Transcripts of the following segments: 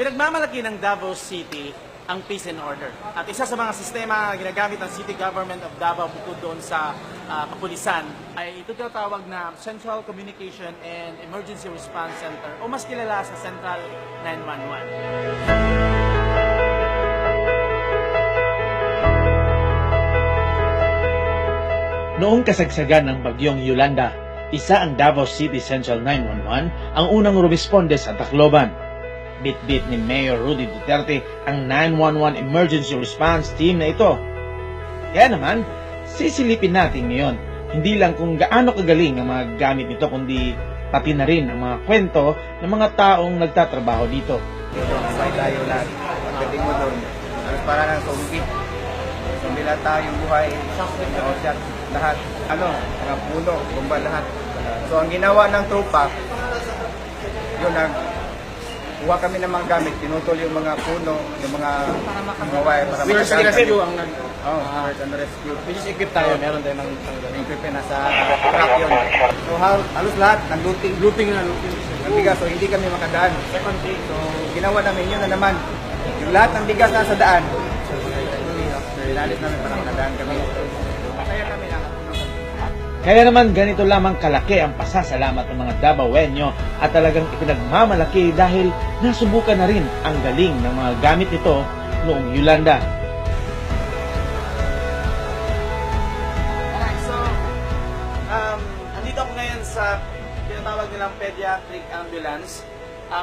Pinagmamalaki ng Davao City ang peace and order. At isa sa mga sistema na ginagamit ng City Government of Davao bukod doon sa kapulisan ay ito tinatawag na Central Communication and Emergency Response Center o mas kilala sa Central 911. Noong kasagsagan ng bagyong Yolanda, isa ang Davao City Central 911 ang unang rumisponde sa Tacloban. Bit-bit ni Mayor Rudy Duterte ang 911 Emergency Response Team na ito. Kaya naman, sisilipin natin ngayon, hindi lang kung gaano kagaling ang mga gamit nito, kundi pati na rin ang mga kwento ng mga taong nagtatrabaho dito. Sabay tayo lahat. Pagdating mo doon, halos para ng zombie. Zombie lahat tayo yung buhay. Shot lahat. Mga puno, bomba lahat. So ang ginawa ng tropa, yun kuha kami ng mga gamit, tinutol yung mga puno, yung mga wire para First rescue ang first and rescue. which is equipped tayo, meron tayo ng Yung equipment nasa truck yun. So halos lahat, looting na. ng bigas, so hindi kami makadaan. So ginawa namin yun na naman. Yung lahat ng bigas nasa daan, inalis namin para makadaan kami. Kaya kami Kaya naman ganito lamang kalaki ang pasasalamat ng mga Davaoenyo at talagang ipinagmamalaki dahil nasubukan na rin ang galing ng mga gamit nito noong Yolanda. Alright, so andito ako ngayon sa tinatawag nilang pediatric ambulance.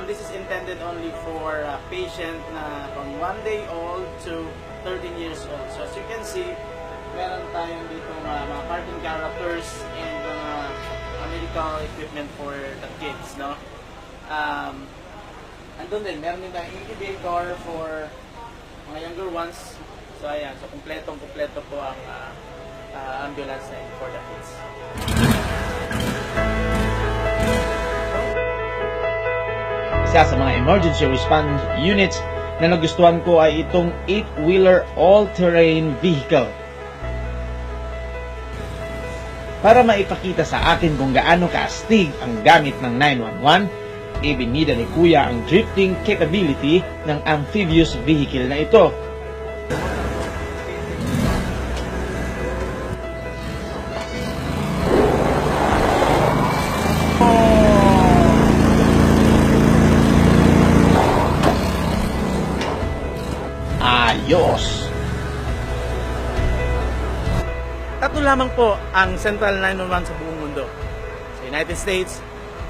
This is intended only for a patient na from 1 day old to 13 years old. So as you can see, meron tayong dito mga cartoon characters and mga medical equipment for the kids, no? Andun din, meron din tayong incubator for mga younger ones. So ayan, so kumpleto po ang ambulance na for the kids. Isa sa mga emergency response units na nagustuhan ko ay itong 8-wheeler all-terrain vehicle. Para maipakita sa atin kung gaano kaastig ang gamit ng 911, ibinida ni Kuya ang drifting capability ng amphibious vehicle na ito. Ayos! Tatlo lamang po ang Central 911 sa buong mundo. Sa United States,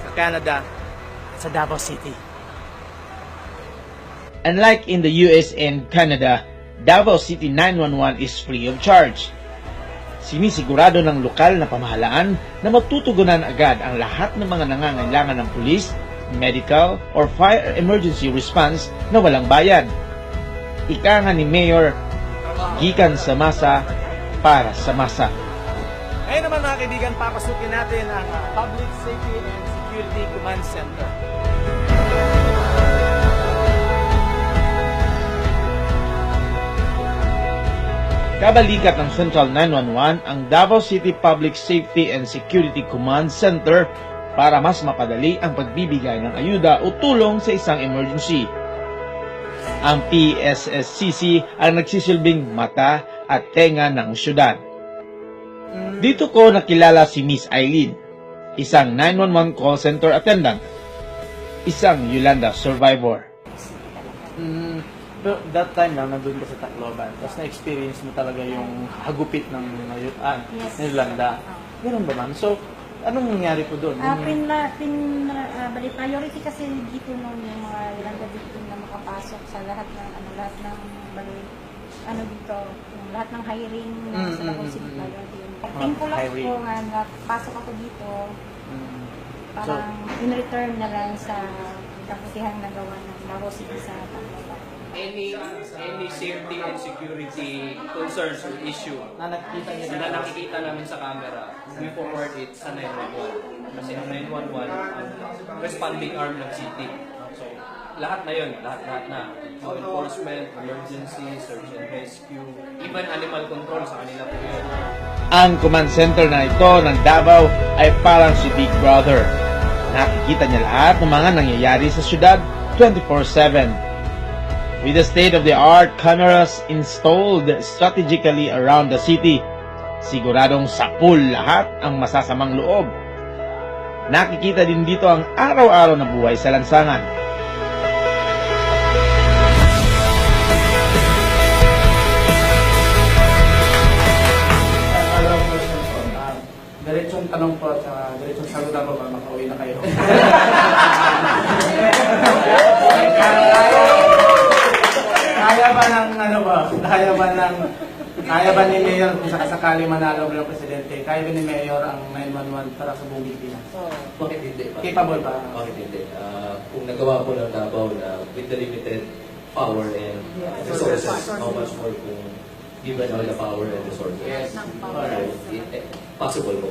sa Canada, at sa Davao City. Unlike in the US and Canada, Davao City 911 is free of charge. Sinisigurado ng lokal na pamahalaan na matutugunan agad ang lahat ng mga nangangailangan ng pulis, medical, or fire emergency response na walang bayad. Ika nga ni Mayor, gikan sa masa para sa masa. Ngayon naman mga kaibigan, papasukin natin ang Public Safety and Security Command Center. Kabalikat ng Central 911 ang Davao City Public Safety and Security Command Center para mas mapadali ang pagbibigay ng ayuda o tulong sa isang emergency. Ang PSSCC ang nagsisilbing mata at tenga ng syudad. Dito ko nakilala si Miss Eileen, isang 911 call center attendant, isang Yolanda survivor. Pero that time lang, nandun ka sa Tacloban, tapos na-experience mo talaga yung hagupit ng Yolanda. Ganun ba man? So, anong nangyari po doon? Priority kasi dito nung yung mga Yolanda dito na makapasok sa lahat ng dito, yung lahat ng hiring sa Davao City priority. Thankful ako nga napasok ako dito. Parang in-return na lang sa kabutihang nagawa ng Davao City sa Tacloban. Any safety and security concerns or issue Na nakikita namin sa camera, we forward it sa 911. Kasi ang 911 ang responding arm ng city. So, lahat na yun, lahat na. Law enforcement, emergency, search and rescue, even animal control sa kanila po yun. Ang command center na ito ng Davao ay parang si Big Brother. Nakikita niya lahat ng mga nangyayari sa syudad 24/7. With the state-of-the-art cameras installed strategically around the city, siguradong sapul lahat ang masasamang loob. Nakikita din dito ang araw-araw na buhay sa lansangan. Diretsong tanong po at diretsong sagutan po para makauwi na kayo. Kaya ba ng ano ba? Kaya ba ni Mayor kung sakasakali manalo bilang presidente? Kaya ba ni Mayor ang 911 para sa buong Pilipinas? Bakit hindi? Capable ba? Bakit hindi? Kung nagawa po ng Davao na with the limited power and resources, how much more kung given all the power and resources? Yes. Possible po.